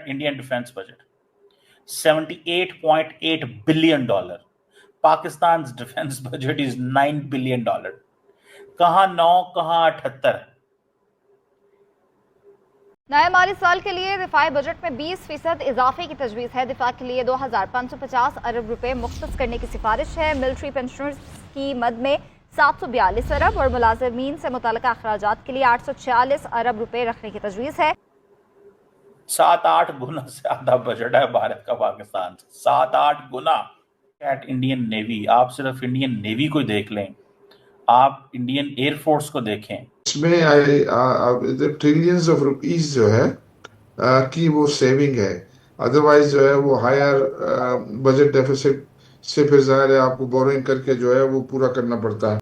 Indian defense budget. $78.8 billion. Pakistan's defense budget is $9 billion. कहां 9 कहां 78? नए माली साल के लिए दिफाई बजट में 20% इजाफे की तजवीज़ है। दिफा के लिए 2550 अरब रुपए मुख्तस करने की सिफारिश है। मिलिट्री पेंशनर्स की मद में 742 अरब और मुलाजमीन से मुतल्लिका अखराजात के लिए 846 अरब रुपए रखने की तजवीज़ है। 7-8 गुना ज्यादा बजट है भारत का पाकिस्तान से, 7-8 गुना। एट इंडियन नेवी, आप सिर्फ इंडियन नेवी को देख लें, आप इंडियन एयरफोर्स को देखें, इसमें ट्रिलियंस ऑफ रुपीस जो है की वो सेविंग है। अदरवाइज जो है वो हायर बजट डेफिसिट से फिर ज़ाहिर है आपको बोरिंग करके जो है वो पूरा करना पड़ता है।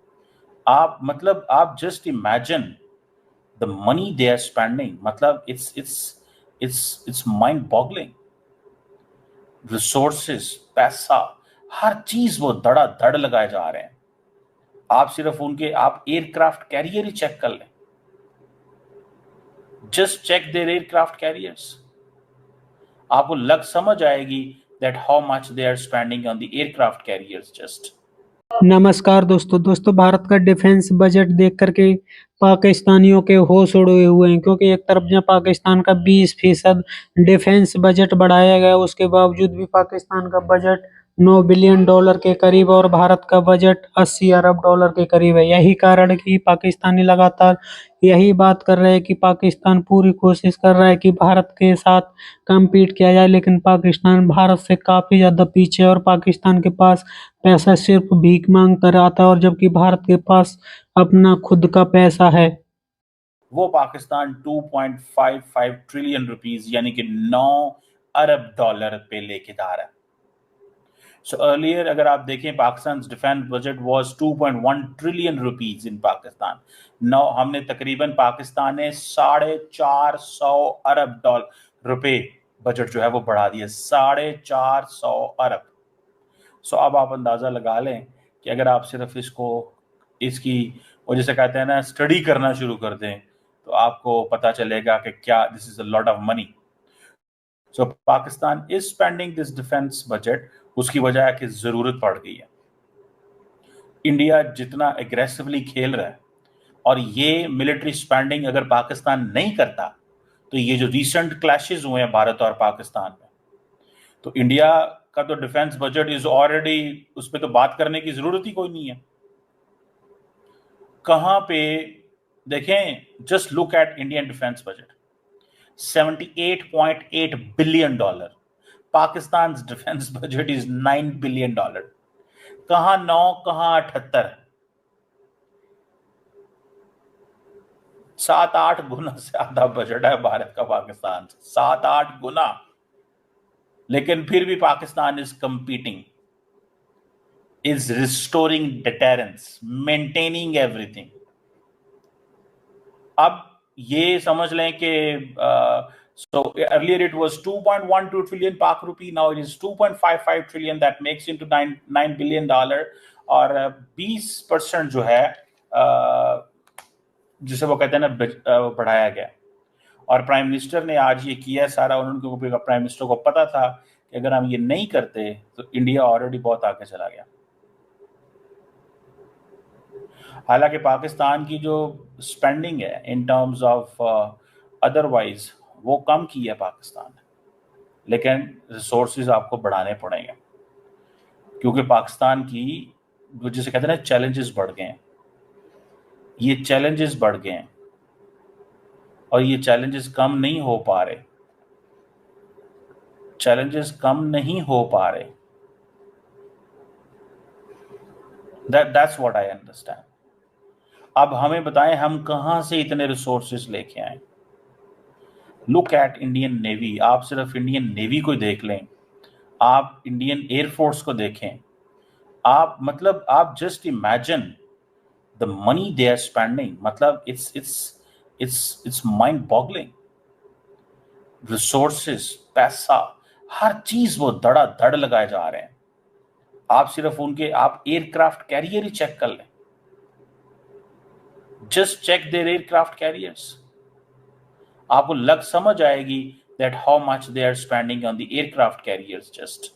आप just imagine the money they are spending, मतलब इट्स माइंड बॉगलिंग। रिसोर्सेस, पैसा, हर चीज वो धड़ लगाए जा रहे हैं। आप सिर्फ आप एयरक्राफ्ट कैरियर ही चेक कर लें, just check their aircraft carriers, आपको लग समझ आएगी that how much they are spending on the aircraft carriers just. नमस्कार दोस्तों, भारत का डिफेंस बजट देख करके पाकिस्तानियों के होश उड़े हुए हैं, क्योंकि एक तरफ जहाँ पाकिस्तान का 20% डिफेंस बजट बढ़ाया गया, उसके बावजूद भी पाकिस्तान का बजट $9 बिलियन के करीब और भारत का बजट $80 अरब के करीब है। यही कारण है कि पाकिस्तानी लगातार यही बात कर रहे हैं कि पाकिस्तान पूरी कोशिश कर रहा है कि भारत के साथ कम्पीट किया जाए, लेकिन पाकिस्तान भारत से काफ़ी ज़्यादा पीछे है और पाकिस्तान के पास पैसा सिर्फ भीख मांग कर आता है, और जबकि भारत के पास अपना खुद का पैसा है। वो पाकिस्तान 2.55 ट्रिलियन रुपीस यानी कि 9 अरब डॉलर पे लेके जा रहा है। सो अर्लियर अगर आप देखें, Pakistan defence budget was 2.1 trillion rupees in Pakistan. Now हमने तकरीबन पाकिस्तान ने 450 अरब रुपए बजट जो है वो बढ़ा दिया, 450 अरब। सो अब आप अंदाजा लगा लें कि अगर आप सिर्फ इसकी वो जैसे कहते हैं ना स्टडी करना शुरू कर दें, तो आपको पता चलेगा कि क्या this is a lot of money. So Pakistan is spending this defence budget, उसकी वजह है कि जरूरत पड़ गई है। इंडिया जितना एग्रेसिवली खेल रहा है, और ये मिलिट्री स्पेंडिंग अगर पाकिस्तान नहीं करता, तो ये जो रिसेंट क्लैशेस हुए हैं भारत और पाकिस्तान में, तो इंडिया का तो डिफेंस बजट इज ऑलरेडी, उस पर तो बात करने की जरूरत ही कोई नहीं है। कहां पे देखें, just look at Indian defence budget, $78.8 billion. Pakistan defence budget is $9 billion. कहां 9 कहां 78? 7-8 गुना ज्यादा बजट है भारत का पाकिस्तान से, 7-8 गुना। लेकिन फिर भी Pakistan is competing, is restoring deterrence, maintaining everything. अब ये समझ लें कि so earlier it was 2.12 trillion Pak rupee, now it is 2.55 trillion, that makes into $9 billion। और 20% जो है जिसे वो कहते हैं ना बढ़ाया गया। और प्राइम मिनिस्टर ने आज ये किया सारा, उन्होंने प्राइम मिनिस्टर को पता था कि अगर हम ये नहीं करते तो इंडिया ऑलरेडी बहुत आगे चला गया। हालांकि पाकिस्तान की जो स्पेंडिंग है इन टर्म्स ऑफ अदरवाइज वो कम की है पाकिस्तान ने, लेकिन रिसोर्सेज आपको बढ़ाने पड़ेंगे, क्योंकि पाकिस्तान की जिसे कहते हैं ना चैलेंजेस बढ़ गए हैं। ये चैलेंजेस बढ़ गए हैं और ये चैलेंजेस कम नहीं हो पा रहे, चैलेंजेस कम नहीं हो पा रहे। That's what I understand। अब हमें बताएं हम कहां से इतने रिसोर्सेज लेके आए। लुक एट इंडियन नेवी, आप सिर्फ इंडियन नेवी को देख लें, आप इंडियन एयरफोर्स को देखें, आप just imagine the money they are spending, मतलब इट्स माइंड बॉगलिंग। रिसोर्सेस, पैसा, हर चीज वो धड़ लगाए जा रहे हैं। आप सिर्फ आप एयरक्राफ्ट कैरियर ही चेक कर लें, just check their aircraft carriers, आपको लग समझ आएगी that how much they are spending on the aircraft carriers just.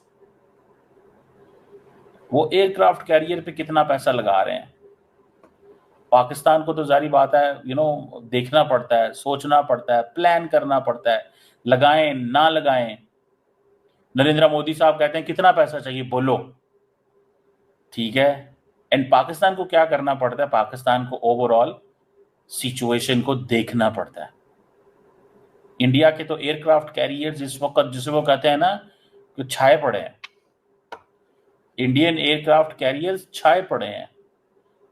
वो एयरक्राफ्ट कैरियर पे कितना पैसा लगा रहे हैं। पाकिस्तान को तो जारी बात है देखना पड़ता है, सोचना पड़ता है, प्लान करना पड़ता है, लगाएं ना लगाएं। नरेंद्र मोदी साहब कहते हैं कितना पैसा चाहिए बोलो, ठीक है। एंड पाकिस्तान को क्या करना पड़ता है, पाकिस्तान को ओवरऑल सिचुएशन को देखना पड़ता है। इंडिया के तो एयरक्राफ्ट कैरियर्स इस वक्त जिसे वो कहते हैं ना कि छाए पड़े हैं, इंडियन एयरक्राफ्ट कैरियर्स छाए पड़े हैं,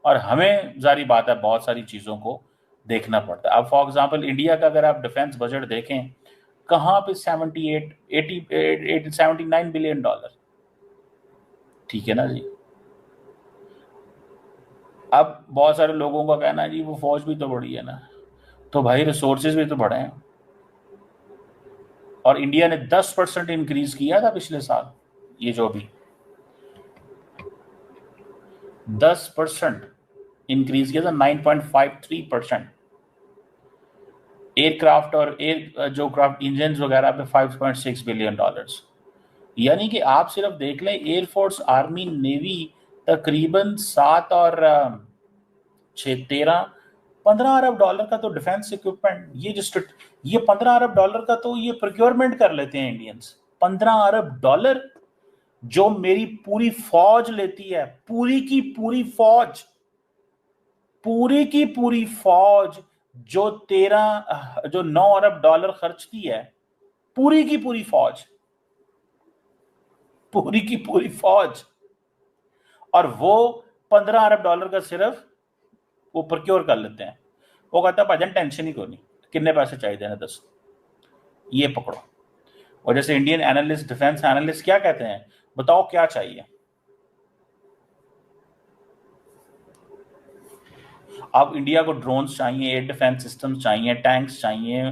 और हमें जारी बात है बहुत सारी चीजों को देखना पड़ता है। अब फॉर एग्जांपल इंडिया का अगर आप डिफेंस बजट देखें, कहां पे 79 बिलियन डॉलर, ठीक है ना जी। अब बहुत सारे लोगों का कहना है जी वो फौज भी तो बड़ी है ना, तो भाई रिसोर्सेज भी तो बढ़े हैं, और इंडिया ने 10% इंक्रीज किया था पिछले साल, ये जो भी 10% इंक्रीज किया था, 9.53%। एयरक्राफ्ट और जो क्राफ्ट इंजन वगैरह पे 5.6 बिलियन डॉलर्स। यानी कि आप सिर्फ देख लें एयरफोर्स, आर्मी, नेवी तकरीबन 7 और 6 15 अरब डॉलर का तो डिफेंस इक्विपमेंट, ये 15 अरब डॉलर का तो ये प्रोक्योरमेंट कर लेते हैं इंडियंस। 15 अरब डॉलर जो मेरी पूरी फौज लेती है, पूरी की पूरी फौज जो 9 अरब डॉलर खर्चती है, पूरी की पूरी फौज, और वो 15 अरब डॉलर का सिर्फ वो प्रोक्योर कर लेते हैं। वो कहता है भाजन टेंशन ही कोई नहीं, कितने पैसे चाहिए ना 10 ये पकड़ो। और जैसे इंडियन एनालिस्ट, डिफेंस एनालिस्ट क्या कहते हैं, बताओ क्या चाहिए। अब इंडिया को ड्रोन्स चाहिए, एयर डिफेंस सिस्टम्स चाहिए, टैंक्स चाहिए,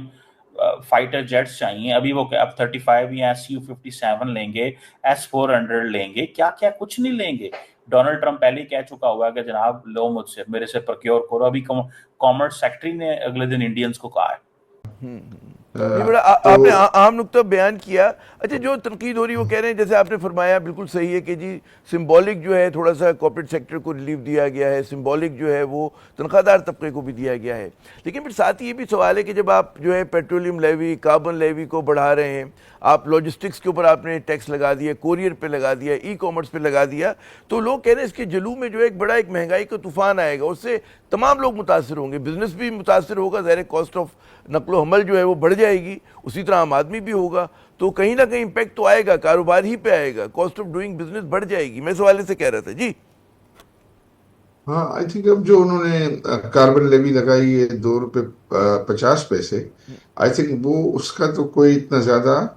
फाइटर जेट्स चाहिए। अभी वो F-35 या Su-57 लेंगे, S-400 लेंगे, क्या क्या कुछ नहीं लेंगे। डोनाल्ड ट्रंप पहले ही कह चुका हुआ है कि जनाब लो मुझसे, मेरे से प्रोक्योर करो। अभी कॉमर्स सेक्रेटरी ने अगले दिन इंडियंस को कहा है। ये बड़ा आपने आम नुक्ता बयान किया। अच्छा, जो तनकीद हो रही है वो कह रहे हैं, जैसे आपने फरमाया बिल्कुल सही है कि जी सिंबॉलिक जो है थोड़ा सा कॉर्पोरेट सेक्टर को रिलीफ दिया गया है, सिंबॉलिक जो है वो तनख्वाहदार तबके को भी दिया गया है। लेकिन फिर साथ ही ये भी सवाल है कि जब आप जो है पेट्रोलियम लेवी, कार्बन लेवी को बढ़ा रहे हैं, आप लॉजिस्टिक्स के ऊपर आपने टैक्स लगा दिया, कोरियर पे लगा दिया, ई कॉमर्स पे लगा दिया, तो लोग कह रहे हैं इसके जलू में जो है एक बड़ा एक महंगाई का तूफान आएगा, उससे तमाम लोग मुतासर होंगे, बिजनेस भी मुतासर होगा, ज़ाहिर कॉस्ट ऑफ नकलो हमल जो है वो बढ़ जाएगी, उसी तरह आम आदमी भी होगा, तो कहीं ना कहीं इम्पैक्ट तो आएगा, कारोबार ही पे आएगा, कॉस्ट ऑफ डूइंग बिजनेस बढ़ जाएगी। मैं इस हवाले से कह रहा था जी। हाँ, आई थिंक अब जो उन्होंने कार्बन लेवी लगाई है ₹2.50, आई थिंक वो उसका तो कोई इतना ज्यादा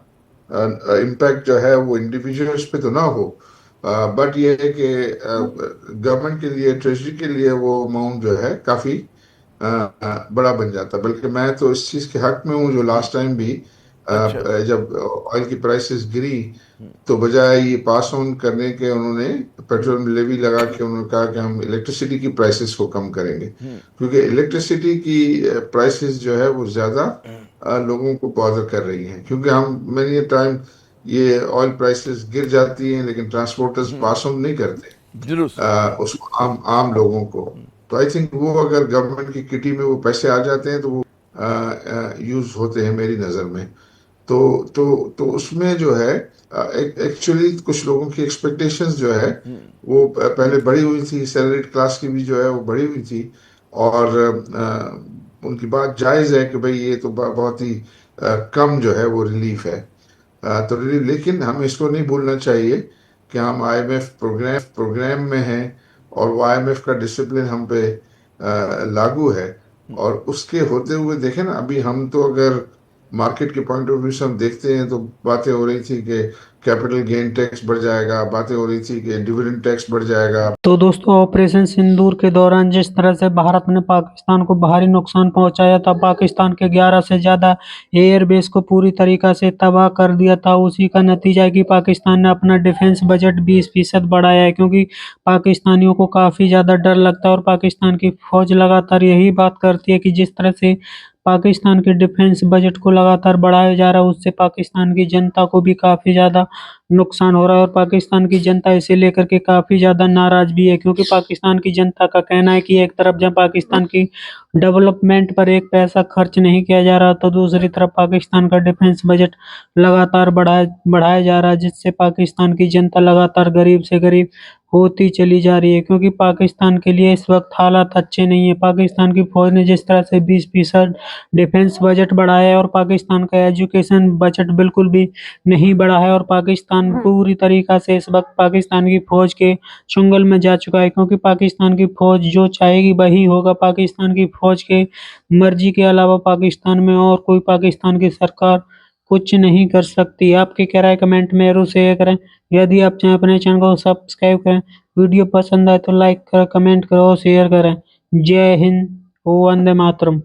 इम्पैक्ट जो है वो इंडिविजुअल्स पे तो ना हो, बट ये है कि गवर्नमेंट के लिए, ट्रेजरी के लिए वो अमाउंट जो है काफी बड़ा बन जाता। बल्कि मैं तो इस चीज के हक में हूँ, जो लास्ट टाइम भी जब ऑयल की प्राइसेस गिरी तो बजाय ये पास ऑन करने के उन्होंने पेट्रोल लेवी लगा के उन्होंने कहा कि हम इलेक्ट्रिसिटी की प्राइसेस को कम करेंगे, क्योंकि इलेक्ट्रिसिटी की प्राइसेस जो है वो ज्यादा लोगों को बॉदर कर रही हैं, क्योंकि हम मेनी टाइम ये ऑयल प्राइसेस गिर जाती हैं लेकिन ट्रांसपोर्टर्स पास ऑन नहीं करते उसको आम लोगों को। तो आई थिंक वो अगर गवर्नमेंट की किटी में वो पैसे आ जाते हैं तो वो यूज होते हैं मेरी नजर में। तो उसमें जो है एक्चुअली कुछ लोगों की एक्सपेक्टेशंस जो है वो पहले बढ़ी हुई थी, सैलरीड क्लास की भी जो है वो बढ़ी हुई थी, और उनकी बात जायज है कि भाई ये तो बहुत ही कम जो है वो रिलीफ है, तो रिलीफ। लेकिन हमें इसको नहीं भूलना चाहिए कि हम IMF प्रोग्राम में हैं और वो IMF का डिसिप्लिन हम पे लागू है, और उसके होते हुए देखें ना, अभी हम तो अगर मार्केट के पॉइंट ऑफ व्यू से हम देखते हैं तो बातें हो रही थी कि कैपिटल गेन टैक्स बढ़ जाएगा, बातें हो रही थी कि डिविडेंड टैक्स बढ़ जाएगा। तो दोस्तों, ऑपरेशन सिंदूर के दौरान जिस तरह से भारत ने पाकिस्तान को भारी नुकसान पहुंचाया था, पाकिस्तान के 11 से ज्यादा एयरबेस को पूरी तरीका से तबाह कर दिया था, उसी का नतीजा है कि पाकिस्तान ने अपना डिफेंस बजट 20% बढ़ाया है, क्योंकि पाकिस्तानियों को काफी ज्यादा डर लगता है और पाकिस्तान की फौज लगातार यही बात करती है कि जिस तरह से पाकिस्तान के डिफेंस बजट को लगातार बढ़ाया जा रहा है, उससे पाकिस्तान की जनता को भी काफ़ी ज़्यादा नुकसान हो रहा है और पाकिस्तान की जनता इसे लेकर के काफ़ी ज़्यादा नाराज़ भी है, क्योंकि पाकिस्तान की जनता का कहना है कि एक तरफ जब पाकिस्तान की डेवलपमेंट पर एक पैसा खर्च नहीं किया जा रहा, तो दूसरी तरफ पाकिस्तान का डिफेंस बजट लगातार बढ़ाया जा रहा है, जिससे पाकिस्तान की जनता लगातार गरीब से गरीब होती चली जा रही है, क्योंकि पाकिस्तान के लिए इस वक्त हालात अच्छे नहीं है। पाकिस्तान की फौज ने जिस तरह से 20% डिफेंस बजट बढ़ाया है और पाकिस्तान का एजुकेशन बजट बिल्कुल भी नहीं बढ़ा है और पाकिस्तान पूरी तरीका से इस वक्त पाकिस्तान की फौज के चंगुल में जा चुका है, क्योंकि पाकिस्तान की फौज जो चाहेगी वही होगा। पाकिस्तान की फौज के मर्जी के अलावा पाकिस्तान में और कोई पाकिस्तान की सरकार कुछ नहीं कर सकती। आपकी क्या राय कमेंट में जरूर शेयर करें। यदि आप चाहें अपने चैनल को सब्सक्राइब करें, वीडियो पसंद आए तो लाइक करें, कमेंट करें और शेयर करें। जय हिंद, वंदे मातरम।